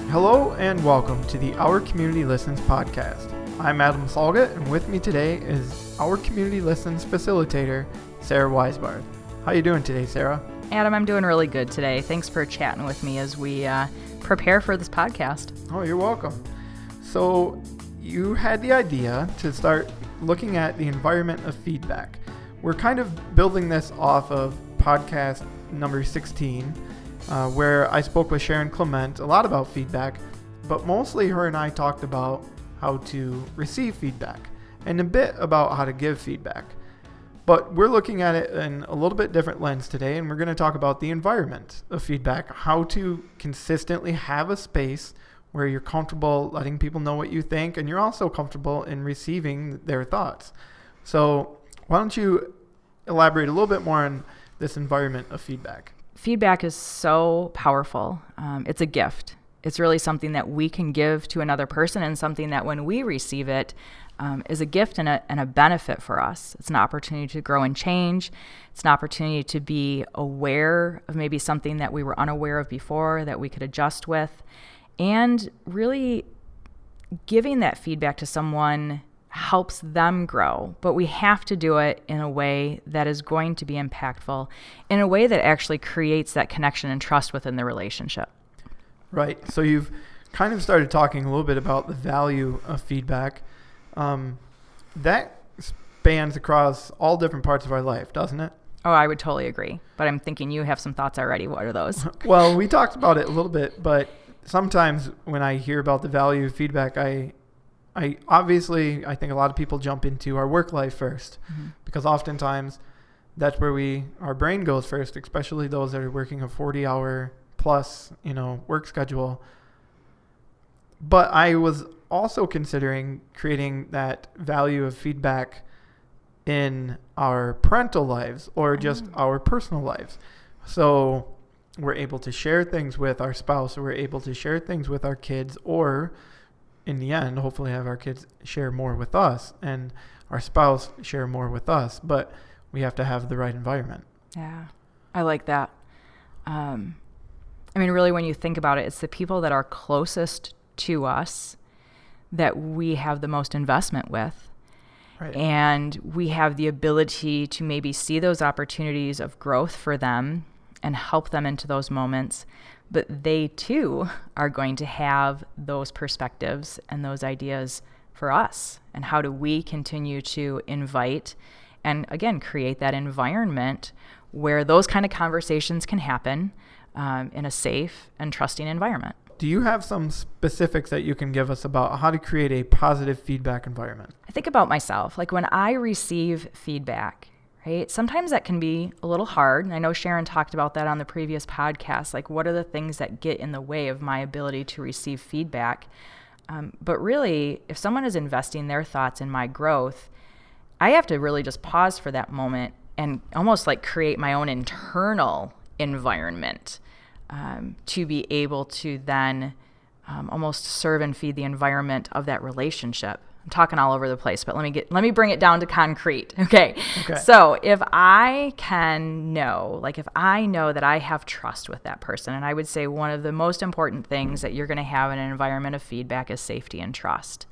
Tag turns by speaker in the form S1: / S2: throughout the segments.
S1: Hello and welcome to the Our Community Listens podcast. I'm Adam Salgat, and with me today is Our Community Listens facilitator, Sarah Weisbarth. How you doing today, Sarah?
S2: Adam, I'm doing really good today. Thanks for chatting with me as we prepare for this podcast.
S1: Oh, you're welcome. So you had the idea to start looking at the environment of feedback. We're kind of building this off of podcast number 16, where I spoke with Sharon Clement a lot about feedback, but mostly her and I talked about how to receive feedback and a bit about how to give feedback. But we're looking at it in a little bit different lens today, and we're going to talk about the environment of feedback, how to consistently have a space where you're comfortable letting people know what you think, and you're also comfortable in receiving their thoughts. So why don't you elaborate a little bit more on this environment of feedback?
S2: Feedback is so powerful. It's a gift. It's really something that we can give to another person, and something that when we receive it is a gift and a benefit for us. It's an opportunity to grow and change. It's an opportunity to be aware of maybe something that we were unaware of before that we could adjust with. And really giving that feedback to someone helps them grow, but we have to do it in a way that is going to be impactful, in a way that actually creates that connection and trust within the relationship.
S1: Right. So you've kind of started talking a little bit about the value of feedback. That spans across all different parts of our life, doesn't it?
S2: Oh, I would totally agree. But I'm thinking you have some thoughts already. What are those?
S1: Well, we talked about it a little bit, but sometimes when I hear about the value of feedback, I think a lot of people jump into our work life first, because oftentimes that's where our brain goes first, especially those that are working a 40-hour plus, work schedule. But I was also considering creating that value of feedback in our parental lives or just our personal lives. So we're able to share things with our spouse, or we're able to share things with our kids, or in the end, hopefully have our kids share more with us and our spouse share more with us. But we have to have the right environment.
S2: Yeah, I like that. Really, when you think about it, it's the people that are closest to us that we have the most investment with.
S1: Right.
S2: And we have the ability to maybe see those opportunities of growth for them and help them into those moments. But they too are going to have those perspectives and those ideas for us. And how do we continue to invite and, again, create that environment where those kind of conversations can happen in a safe and trusting environment?
S1: Do you have some specifics that you can give us about how to create a positive feedback environment?
S2: I think about myself. Like when I receive feedback, right? Sometimes that can be a little hard. And I know Sharon talked about that on the previous podcast. Like, what are the things that get in the way of my ability to receive feedback? But really, if someone is investing their thoughts in my growth, I have to really just pause for that moment and almost like create my own internal environment to be able to then almost serve and feed the environment of that relationship. I'm talking all over the place, but let me bring it down to concrete. Okay. So if I know that I have trust with that person, and I would say one of the most important things that you're going to have in an environment of feedback is safety and trust.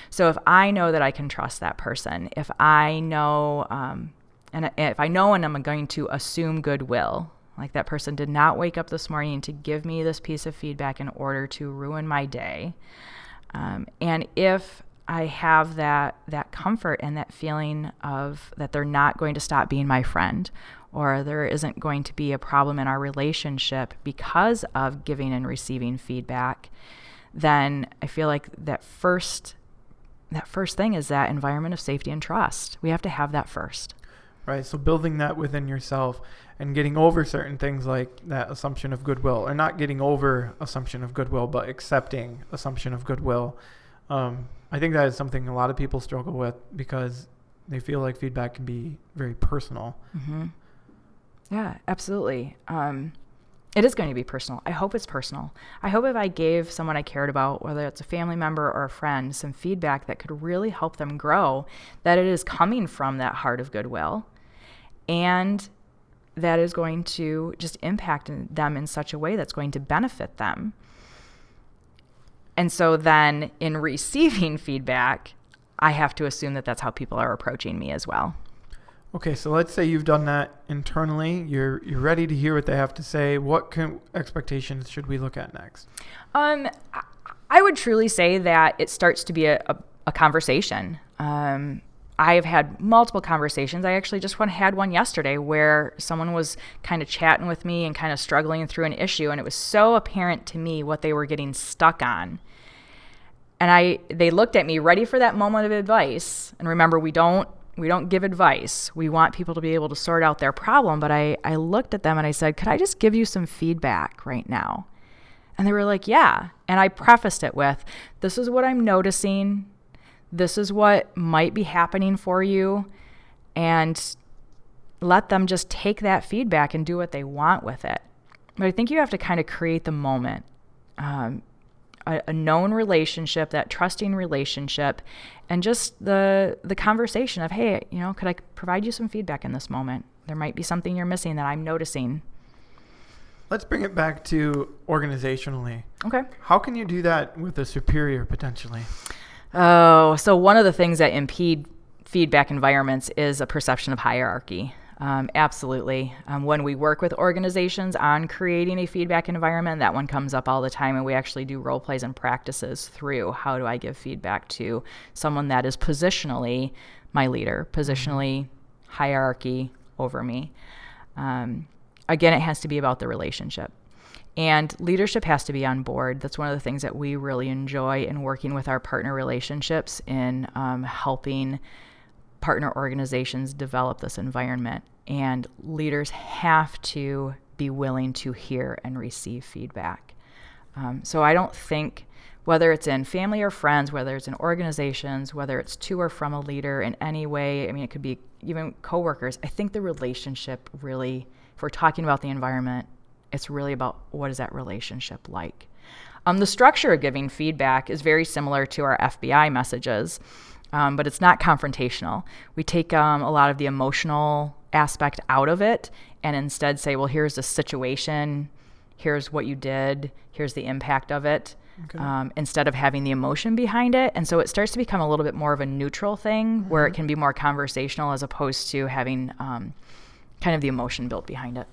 S2: So if I know that I can trust that person, if I know, and I'm going to assume goodwill, like that person did not wake up this morning to give me this piece of feedback in order to ruin my day. And if I have that comfort and that feeling of that they're not going to stop being my friend, or there isn't going to be a problem in our relationship because of giving and receiving feedback, then I feel like that first thing is that environment of safety and trust. We have to have that first.
S1: Right. So building that within yourself and getting over certain things like that assumption of goodwill, or not getting over assumption of goodwill, but accepting assumption of goodwill. I think that is something a lot of people struggle with because they feel like feedback can be very personal.
S2: Mm-hmm. Yeah, absolutely. It is going to be personal. I hope it's personal. I hope if I gave someone I cared about, whether it's a family member or a friend, some feedback that could really help them grow, that it is coming from that heart of goodwill, and that is going to just impact them in such a way that's going to benefit them. And so then in receiving feedback, I have to assume that that's how people are approaching me as well.
S1: Okay, so let's say you've done that internally. You're ready to hear what they have to say. What expectations should we look at next?
S2: I would truly say that it starts to be a conversation. I have had multiple conversations. I actually just had one yesterday where someone was kind of chatting with me and kind of struggling through an issue, and it was so apparent to me what they were getting stuck on. And they looked at me ready for that moment of advice. And remember, we don't give advice. We want people to be able to sort out their problem. But I looked at them and I said, could I just give you some feedback right now? And they were like, yeah. And I prefaced it with, this is what I'm noticing. This is what might be happening for you. And let them just take that feedback and do what they want with it. But I think you have to kind of create the moment. A known relationship, that trusting relationship, and just the conversation of, hey, could I provide you some feedback in this moment? There might be something you're missing that I'm noticing.
S1: Let's bring it back to organizationally.
S2: Okay.
S1: How can you do that with a superior potentially?
S2: Oh, so one of the things that impede feedback environments is a perception of hierarchy. Absolutely. When we work with organizations on creating a feedback environment, that one comes up all the time, and we actually do role plays and practices through how do I give feedback to someone that is positionally my leader, positionally hierarchy over me. Again, it has to be about the relationship. And leadership has to be on board. That's one of the things that we really enjoy in working with our partner relationships in helping partner organizations develop this environment. And leaders have to be willing to hear and receive feedback. So I don't think, whether it's in family or friends, whether it's in organizations, whether it's to or from a leader in any way, it could be even coworkers, I think the relationship really, if we're talking about the environment, it's really about what is that relationship like. The structure of giving feedback is very similar to our FBI messages, but it's not confrontational. We take a lot of the emotional aspect out of it and instead say, well, here's the situation, here's what you did, here's the impact of it, instead of having the emotion behind it. And so it starts to become a little bit more of a neutral thing where it can be more conversational as opposed to having kind of the emotion built behind it.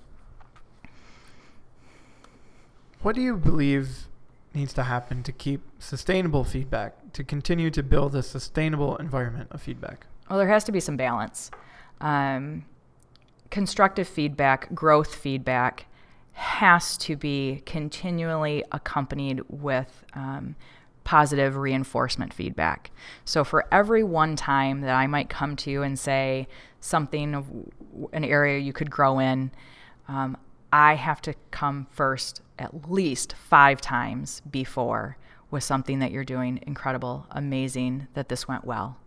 S1: What do you believe needs to happen to keep sustainable feedback, to continue to build a sustainable environment of feedback?
S2: Well, there has to be some balance. Constructive feedback, growth feedback has to be continually accompanied with positive reinforcement feedback. So for every one time that I might come to you and say something of an area you could grow in, I have to come first at least 5 times before with something that you're doing incredible, amazing, that this went well.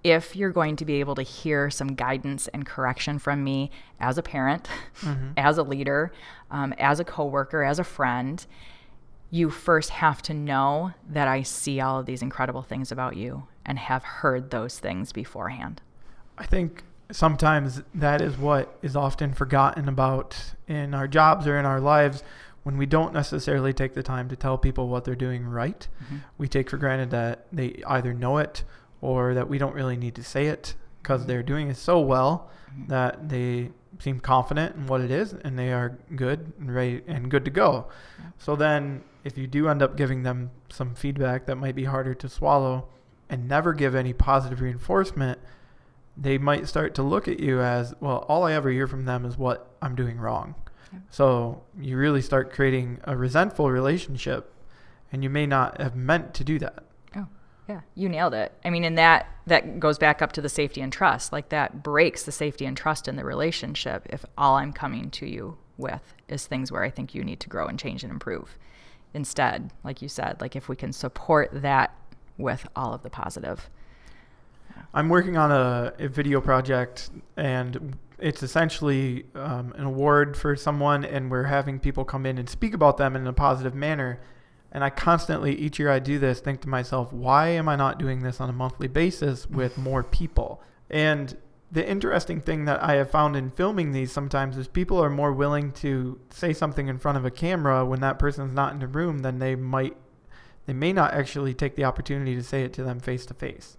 S2: If you're going to be able to hear some guidance and correction from me as a parent, as a leader, as a coworker, as a friend, you first have to know that I see all of these incredible things about you and have heard those things beforehand.
S1: I think sometimes that is what is often forgotten about in our jobs or in our lives when we don't necessarily take the time to tell people what they're doing right. We take for granted that they either know it or that we don't really need to say it because they're doing it so well that they seem confident in what it is and they are good and ready and good to go. So then if you do end up giving them some feedback that might be harder to swallow and never give any positive reinforcement, they might start to look at you as, well, all I ever hear from them is what I'm doing wrong. So you really start creating a resentful relationship, and you may not have meant to do that.
S2: Oh, yeah, you nailed it. And that goes back up to the safety and trust. Like that breaks the safety and trust in the relationship if all I'm coming to you with is things where I think you need to grow and change and improve. Instead, like you said, like if we can support that with all of the positive.
S1: I'm working on a video project, and it's essentially an award for someone, and we're having people come in and speak about them in a positive manner. And I constantly, each year I do this, think to myself, why am I not doing this on a monthly basis with more people? And the interesting thing that I have found in filming these sometimes is people are more willing to say something in front of a camera when that person's not in the room than they might they may not actually take the opportunity to say it to them face to face.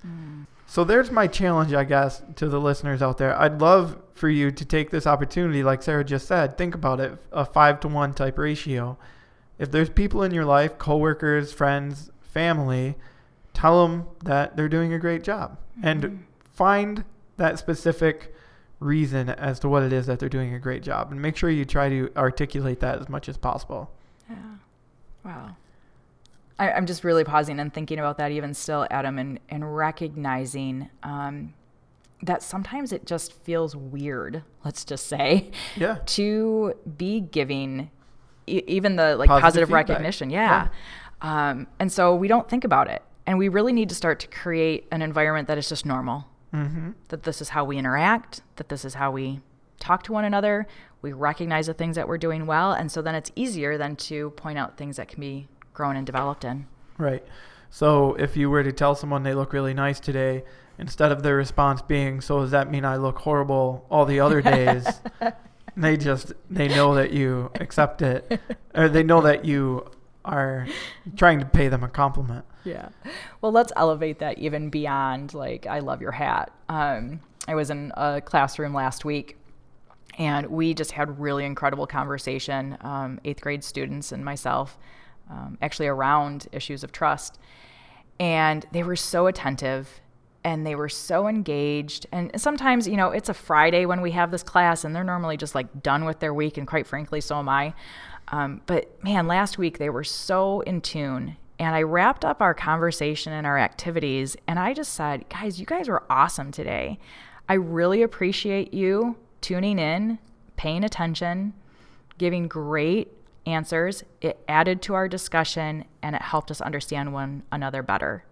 S1: So there's my challenge, I guess, to the listeners out there. I'd love for you to take this opportunity, like Sarah just said, think about it, a 5-to-1 type ratio. If there's people in your life, coworkers, friends, family, tell them that they're doing a great job and find that specific reason as to what it is that they're doing a great job, and make sure you try to articulate that as much as possible.
S2: Yeah. Wow. I'm just really pausing and thinking about that even still, Adam, and recognizing that sometimes it just feels weird, let's just say, to be giving even the positive recognition. Yeah. And so we don't think about it. And we really need to start to create an environment that is just normal, that this is how we interact, that this is how we talk to one another. We recognize the things that we're doing well. And so then it's easier then to point out things that can be grown and developed in.
S1: Right. So if you were to tell someone they look really nice today, instead of their response being, so does that mean I look horrible all the other days? they know that you accept it, or they know that you are trying to pay them a compliment.
S2: Yeah. Well, let's elevate that even beyond, like, I love your hat. I was in a classroom last week, and we just had really incredible conversation, 8th grade students and myself, actually around issues of trust. And they were so attentive and they were so engaged. And sometimes, it's a Friday when we have this class and they're normally just like done with their week. And quite frankly, so am I. But man, last week they were so in tune. And I wrapped up our conversation and our activities. And I just said, guys, you guys were awesome today. I really appreciate you tuning in, paying attention, giving great answers. It added to our discussion and it helped us understand one another better.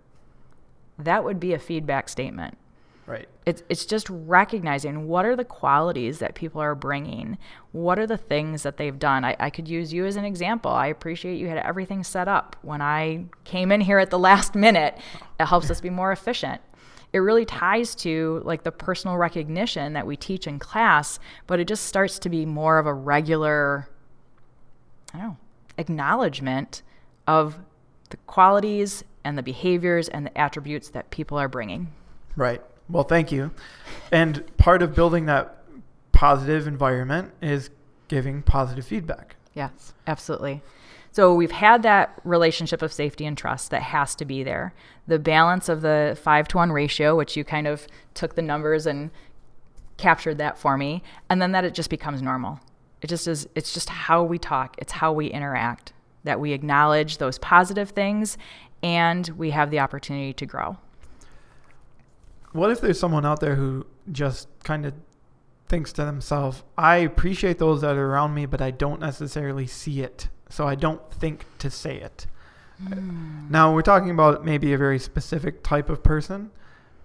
S2: That would be a feedback statement.
S1: Right.
S2: It's just recognizing what are the qualities that people are bringing. What are the things that they've done? I could use you as an example. I appreciate you had everything set up. When I came in here at the last minute, it helps us be more efficient. It really ties to like the personal recognition that we teach in class, but it just starts to be more of a regular, acknowledgement of the qualities and the behaviors and the attributes that people are bringing.
S1: Right. Well, thank you. And part of building that positive environment is giving positive feedback.
S2: Yes, absolutely. So we've had that relationship of safety and trust that has to be there. The balance of the 5-to-1 ratio, which you kind of took the numbers and captured that for me, and then that it just becomes normal. It just is. It's just how we talk. It's how we interact, that we acknowledge those positive things and we have the opportunity to grow.
S1: What if there's someone out there who just kind of thinks to themselves, I appreciate those that are around me, but I don't necessarily see it. So I don't think to say it. Now we're talking about maybe a very specific type of person,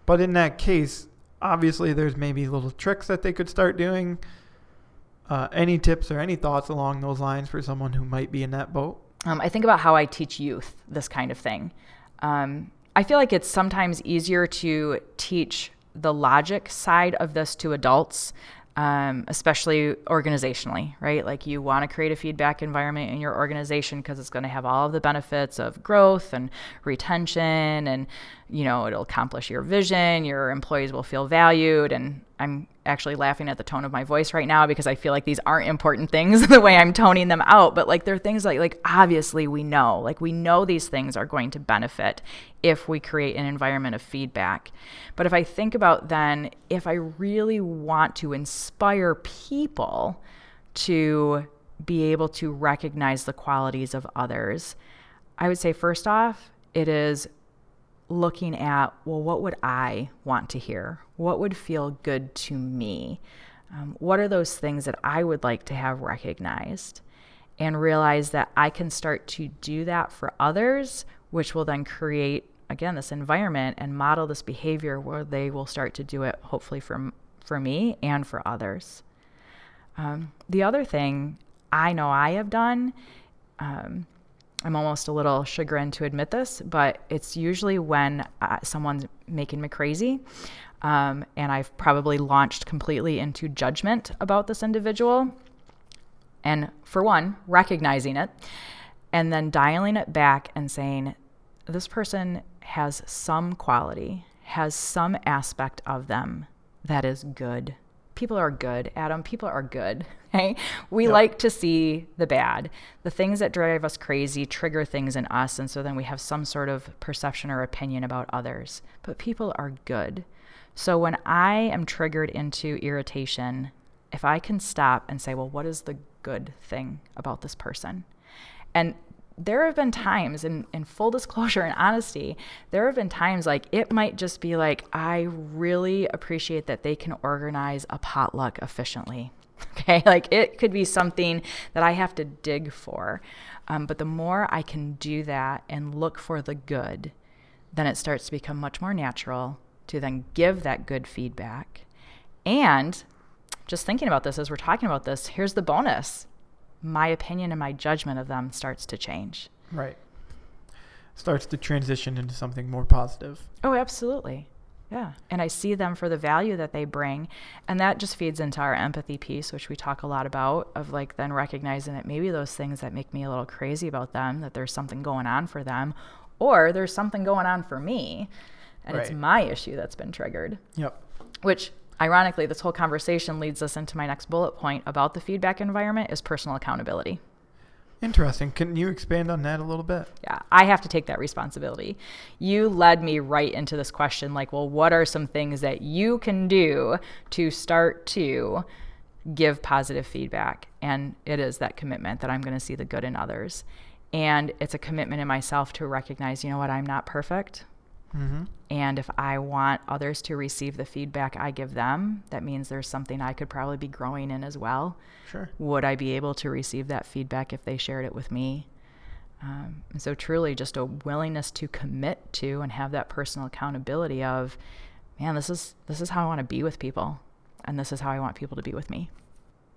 S1: but in that case, obviously there's maybe little tricks that they could start doing. Any tips or any thoughts along those lines for someone who might be in that boat?
S2: I think about how I teach youth this kind of thing. I feel like it's sometimes easier to teach the logic side of this to adults, especially organizationally, right? Like you want to create a feedback environment in your organization because it's going to have all of the benefits of growth and retention, and it'll accomplish your vision. Your employees will feel valued. And I'm actually laughing at the tone of my voice right now because I feel like these aren't important things the way I'm toning them out. But like they're things like obviously we know these things are going to benefit if we create an environment of feedback. But if I think about then, if I really want to inspire people to be able to recognize the qualities of others, I would say first off, it is looking at, well, what would I want to hear? What would feel good to me? What are those things that I would like to have recognized? And realize that I can start to do that for others, which will then create, again, this environment and model this behavior where they will start to do it, hopefully for me and for others. The other thing I know I have done, I'm almost a little chagrined to admit this, but it's usually when someone's making me crazy, and I've probably launched completely into judgment about this individual. And for one, recognizing it, and then dialing it back and saying, this person has some quality, has some aspect of them that is good. People are good, Adam. People are good. Okay? We like to see the bad. The things that drive us crazy trigger things in us, and so then we have some sort of perception or opinion about others. But people are good. So when I am triggered into irritation, if I can stop and say, well, what is the good thing about this person? And there have been times, in full disclosure and honesty, there have been times like it might just be like, I really appreciate that they can organize a potluck efficiently. Okay, like it could be something that I have to dig for. But the more I can do that and look for the good, then it starts to become much more natural to then give that good feedback. And just thinking about this as we're talking about this, here's the bonus. My opinion and my judgment of them starts to change.
S1: Right. Starts to transition into something more positive.
S2: Oh, absolutely. Yeah. And I see them for the value that they bring. And that just feeds into our empathy piece, which we talk a lot about, of like then recognizing that maybe those things that make me a little crazy about them, that there's something going on for them, or there's something going on for me. And It's my issue that's been triggered.
S1: Yep.
S2: Which, ironically, this whole conversation leads us into my next bullet point about the feedback environment is personal accountability.
S1: Interesting. Can you expand on that a little bit?
S2: Yeah, I have to take that responsibility. You led me right into this question, like, well, what are some things that you can do to start to give positive feedback? And it is that commitment that I'm going to see the good in others. And it's a commitment in myself to recognize, you know what, I'm not perfect.
S1: Mm-hmm.
S2: And if I want others to receive the feedback I give them, that means there's something I could probably be growing in as well.
S1: Sure.
S2: Would I be able to receive that feedback if they shared it with me? And so truly just a willingness to commit to and have that personal accountability of, man, this is how I want to be with people. And this is how I want people to be with me.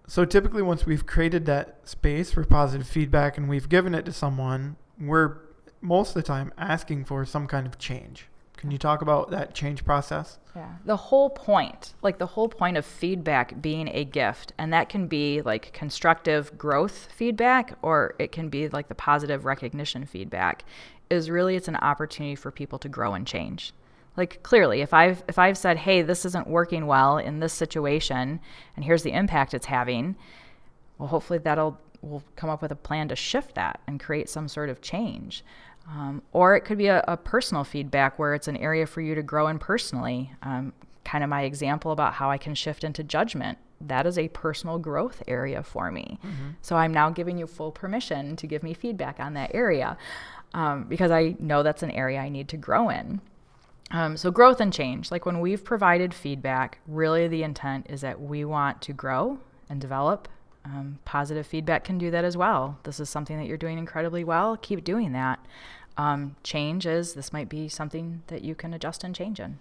S1: So typically once we've created that space for positive feedback and we've given it to someone, we're most of the time asking for some kind of change. Can you talk about that change process?
S2: Yeah. The whole point of feedback being a gift, and that can be like constructive growth feedback, or it can be like the positive recognition feedback, is really it's an opportunity for people to grow and change. Like clearly, if I've said, hey, this isn't working well in this situation, and here's the impact it's having, well, hopefully we'll come up with a plan to shift that and create some sort of change. Or it could be a personal feedback where it's an area for you to grow in personally. Kind of my example about how I can shift into judgment. That is a personal growth area for me. Mm-hmm. So I'm now giving you full permission to give me feedback on that area because I know that's an area I need to grow in. So growth and change. Like when we've provided feedback, really the intent is that we want to grow and develop. Positive feedback can do that as well. This is something that you're doing incredibly well. Keep doing that. Change is, this might be something that you can adjust and change in.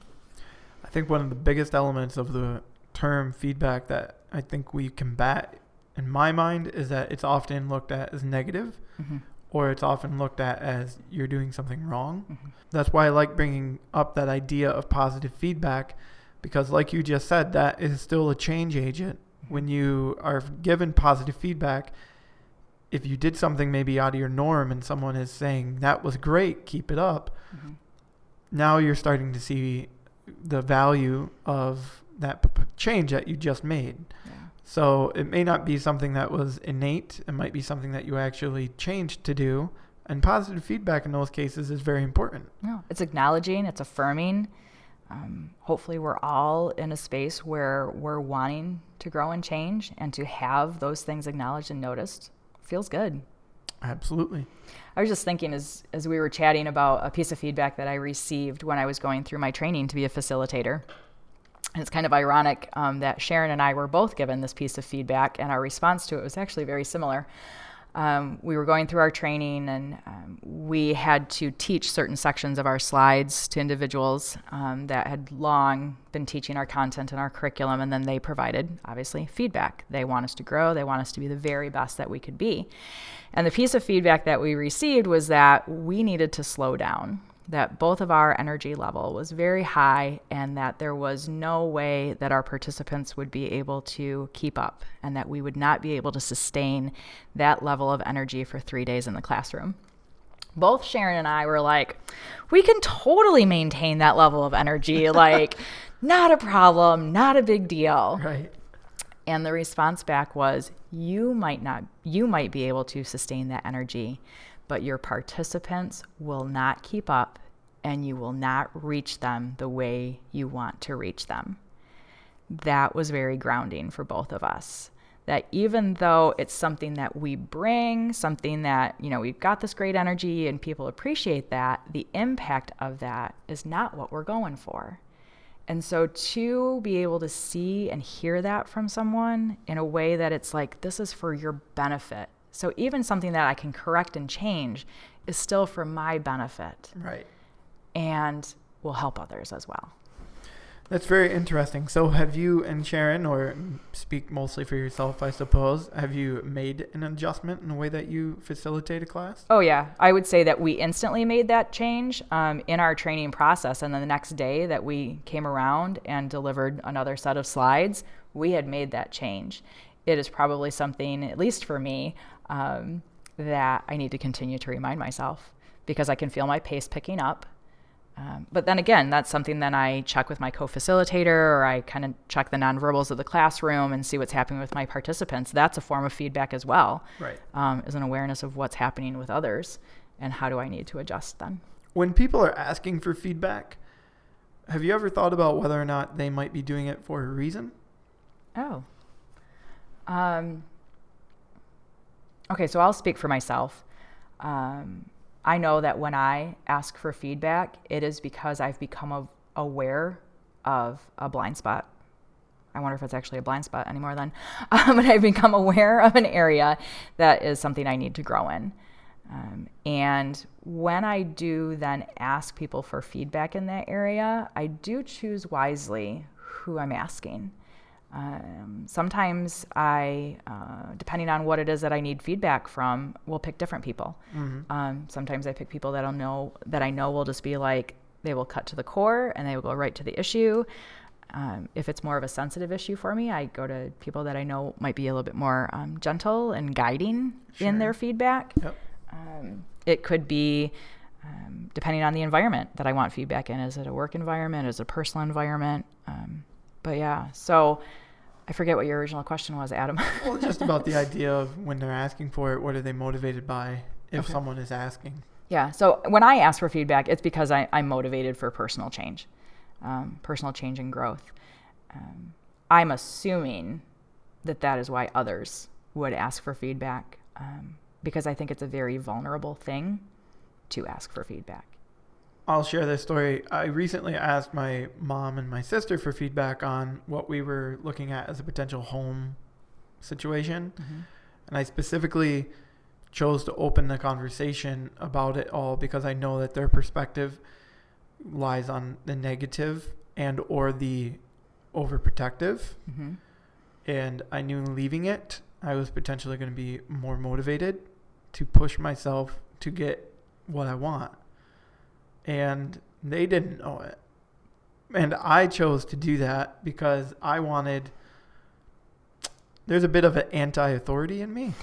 S1: I think one of the biggest elements of the term feedback that I think we combat in my mind is that it's often looked at as negative, mm-hmm. or it's often looked at as you're doing something wrong. Mm-hmm. That's why I like bringing up that idea of positive feedback, because like you just said, that is still a change agent. When you are given positive feedback, if you did something maybe out of your norm and someone is saying, that was great, keep it up, mm-hmm. now you're starting to see the value of that change that you just made. Yeah. So it may not be something that was innate. It might be something that you actually changed to do. And positive feedback in those cases is very important.
S2: No, it's acknowledging, it's affirming. Hopefully we're all in a space where we're wanting to grow and change, and to have those things acknowledged and noticed feels good.
S1: Absolutely.
S2: I was just thinking as we were chatting about a piece of feedback that I received when I was going through my training to be a facilitator. And it's kind of ironic that Sharon and I were both given this piece of feedback, and our response to it was actually very similar. We were going through our training, and we had to teach certain sections of our slides to individuals that had long been teaching our content and our curriculum, and then they provided, obviously, feedback. They want us to grow. They want us to be the very best that we could be. And the piece of feedback that we received was that we needed to slow down, that both of our energy level was very high, and that there was no way that our participants would be able to keep up, and that we would not be able to sustain that level of energy for 3 days in the classroom. both Sharon and I were like, we can totally maintain that level of energy. Like, not a problem, not a big deal.
S1: Right.
S2: And the response back was, you might be able to sustain that energy, but your participants will not keep up and you will not reach them the way you want to reach them. That was very grounding for both of us. That even though it's something that we bring, something that, we've got this great energy and people appreciate that, the impact of that is not what we're going for. And so to be able to see and hear that from someone in a way that it's like, this is for your benefit. So even something that I can correct and change is still for my benefit.
S1: Right.
S2: And will help others as well.
S1: That's very interesting. So have you and Sharon, or speak mostly for yourself, I suppose, have you made an adjustment in the way that you facilitate a class?
S2: Oh, yeah. I would say that we instantly made that change in our training process. And then the next day that we came around and delivered another set of slides, we had made that change. It is probably something, at least for me, that I need to continue to remind myself because I can feel my pace picking up. But then again, that's something that I check with my co-facilitator, or I kind of check the nonverbals of the classroom and see what's happening with my participants. That's a form of feedback as well,
S1: right?
S2: Is an awareness of what's happening with others and how do I need to adjust then.
S1: When people are asking for feedback, have you ever thought about whether or not they might be doing it for a reason?
S2: Oh. Okay, so I'll speak for myself. I know that when I ask for feedback, it is because I've become aware of a blind spot. I wonder if it's actually a blind spot anymore then. But I've become aware of an area that is something I need to grow in. And when I do then ask people for feedback in that area, I do choose wisely who I'm asking. Sometimes I, depending on what it is that I need feedback from, will pick different people. Mm-hmm. Sometimes I pick people that I know will just be like, they will cut to the core and they will go right to the issue. If it's more of a sensitive issue for me, I go to people that I know might be a little bit more gentle and guiding in their feedback.
S1: Yep.
S2: It could be depending on the environment that I want feedback in. Is it a work environment? Is it a personal environment? But yeah, so I forget what your original question was, Adam.
S1: Well, just about the idea of when they're asking for it, what are they motivated by if someone is asking? Yeah,
S2: so when I ask for feedback, it's because I'm motivated for personal change and growth. I'm assuming that is why others would ask for feedback, because I think it's a very vulnerable thing to ask for feedback.
S1: I'll share this story. I recently asked my mom and my sister for feedback on what we were looking at as a potential home situation. Mm-hmm. And I specifically chose to open the conversation about it all because I know that their perspective lies on the negative and or the overprotective. Mm-hmm. And I knew leaving it, I was potentially going to be more motivated to push myself to get what I want. And they didn't know it. And I chose to do that because there's a bit of an anti-authority in me.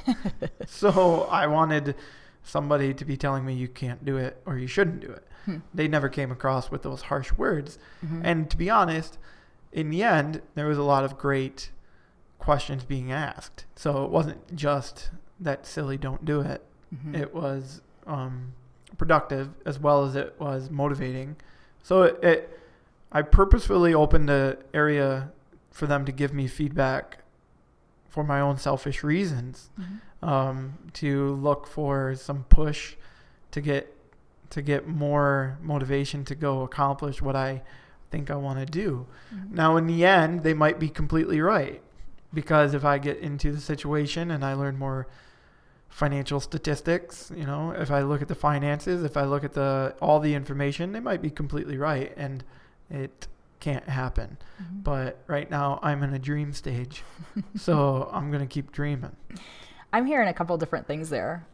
S1: So I wanted somebody to be telling me you can't do it or you shouldn't do it. They never came across with those harsh words. Mm-hmm. And to be honest, in the end, there was a lot of great questions being asked. So it wasn't just that silly don't do it. Mm-hmm. It was productive as well as it was motivating. So I purposefully opened the area for them to give me feedback for my own selfish reasons, to look for some push to get more motivation to go accomplish what I think I want to do. Mm-hmm. Now, in the end, they might be completely right, because if I get into the situation and I learn more financial statistics, if I look at the finances, if I look at all the information, they might be completely right, and it can't happen. Mm-hmm. But right now I'm in a dream stage, so I'm going to keep dreaming.
S2: I'm hearing a couple different things there.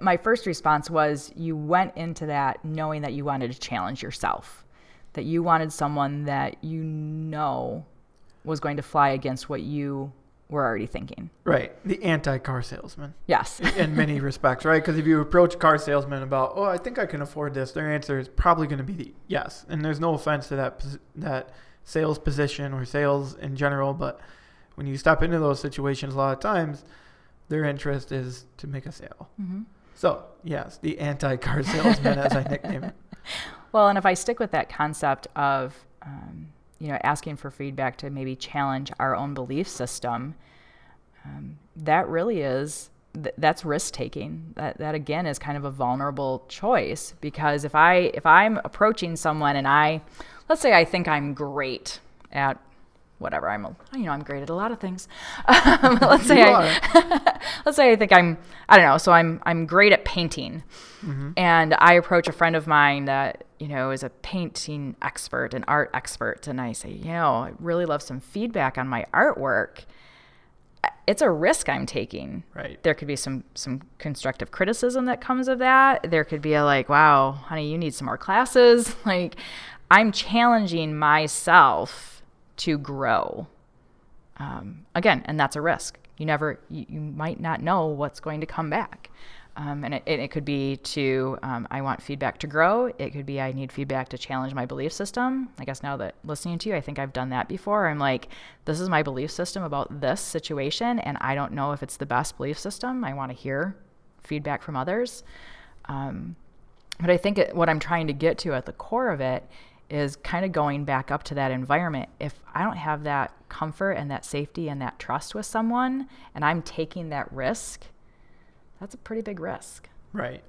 S2: My first response was you went into that knowing that you wanted to challenge yourself, that you wanted someone that was going to fly against what you we're already thinking.
S1: Right. The anti-car salesman.
S2: Yes.
S1: In many respects, right? Because if you approach a car salesman about, oh, I think I can afford this, their answer is probably going to be yes. And there's no offense to that sales position or sales in general, but when you step into those situations, a lot of times their interest is to make a sale. Mm-hmm. So, yes, the anti-car salesman, as I nickname it.
S2: Well, and if I stick with that concept of, asking for feedback to maybe challenge our own belief system, that really is, that's risk-taking. That again is kind of a vulnerable choice, because if I'm approaching someone and let's say I think I'm great at whatever, I'm great at a lot of things. Let's say I think I'm great at painting. Mm-hmm. And I approach a friend of mine that, is a painting expert, an art expert. And I say, I really love some feedback on my artwork. It's a risk I'm taking.
S1: Right.
S2: There could be some constructive criticism that comes of that. There could be a wow, honey, you need some more classes. I'm challenging myself to grow. Again, and that's a risk. You might not know what's going to come back. And it could be I want feedback to grow. It could be I need feedback to challenge my belief system. I guess now that listening to you, I think I've done that before. I'm this is my belief system about this situation, and I don't know if it's the best belief system. I want to hear feedback from others. But I think what I'm trying to get to at the core of it is kind of going back up to that environment. If I don't have that comfort and that safety and that trust with someone, and I'm taking that risk, that's a pretty big risk.
S1: Right.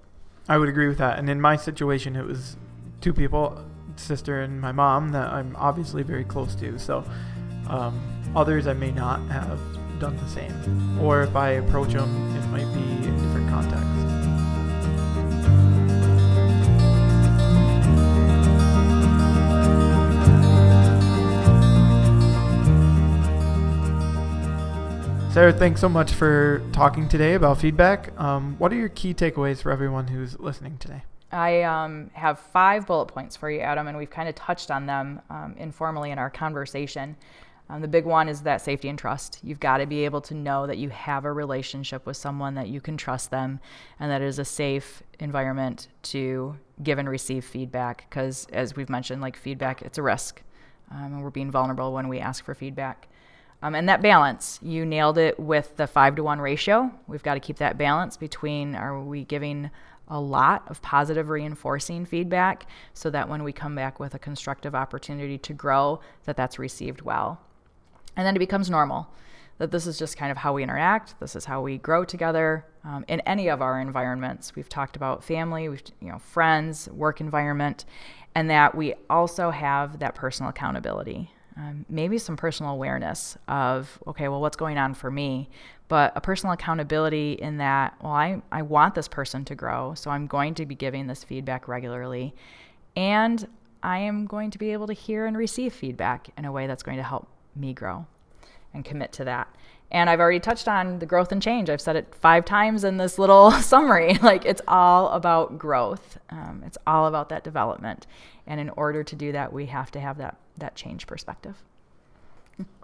S1: I would agree with that. And in my situation, it was two people, sister and my mom, that I'm obviously very close to. So others I may not have done the same. Or if I approach them, it might be in different contexts. Sarah, thanks so much for talking today about feedback. What are your key takeaways for everyone who's listening today?
S2: I have 5 bullet points for you, Adam, and we've kind of touched on them informally in our conversation. The big one is that safety and trust. You've got to be able to know that you have a relationship with someone, that you can trust them, and that it is a safe environment to give and receive feedback. Because as we've mentioned, feedback, it's a risk, and we're being vulnerable when we ask for feedback. And that balance, you nailed it with the 5-to-1 ratio. We've got to keep that balance between, are we giving a lot of positive reinforcing feedback so that when we come back with a constructive opportunity to grow, that's received well. And then it becomes normal, that this is just kind of how we interact. This is how we grow together in any of our environments. We've talked about family, friends, work environment, and that we also have that personal accountability. Maybe some personal awareness of, okay, well, what's going on for me? But a personal accountability in that, well, I want this person to grow, so I'm going to be giving this feedback regularly. And I am going to be able to hear and receive feedback in a way that's going to help me grow and commit to that. And I've already touched on the growth and change. I've said it 5 times in this little summary. It's all about growth. It's all about that development. And in order to do that, we have to have that change perspective.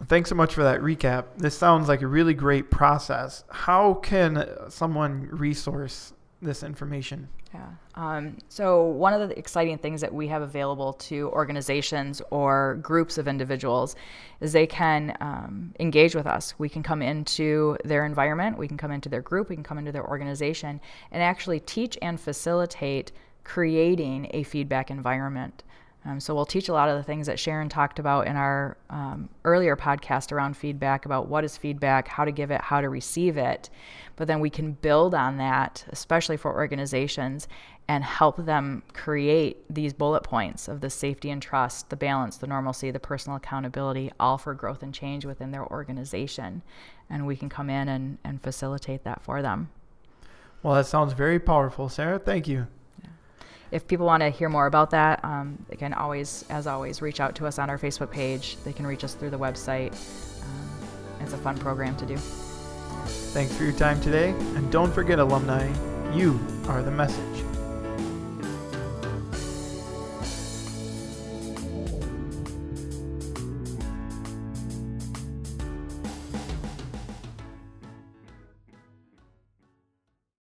S1: Thanks so much for that recap. This sounds like a really great process. How can someone resource this information?
S2: Yeah. So one of the exciting things that we have available to organizations or groups of individuals is they can engage with us. We can come into their environment, we can come into their group, we can come into their organization, and actually teach and facilitate creating a feedback environment. So we'll teach a lot of the things that Sharon talked about in our earlier podcast around feedback, about what is feedback, how to give it, how to receive it. But then we can build on that, especially for organizations, and help them create these bullet points of the safety and trust, the balance, the normalcy, the personal accountability, all for growth and change within their organization. And we can come in and facilitate that for them.
S1: Well, that sounds very powerful, Sarah. Thank you.
S2: If people want to hear more about that, they can always, as always, reach out to us on our Facebook page. They can reach us through the website. It's a fun program to do.
S1: Thanks for your time today. And don't forget, alumni, you are the message.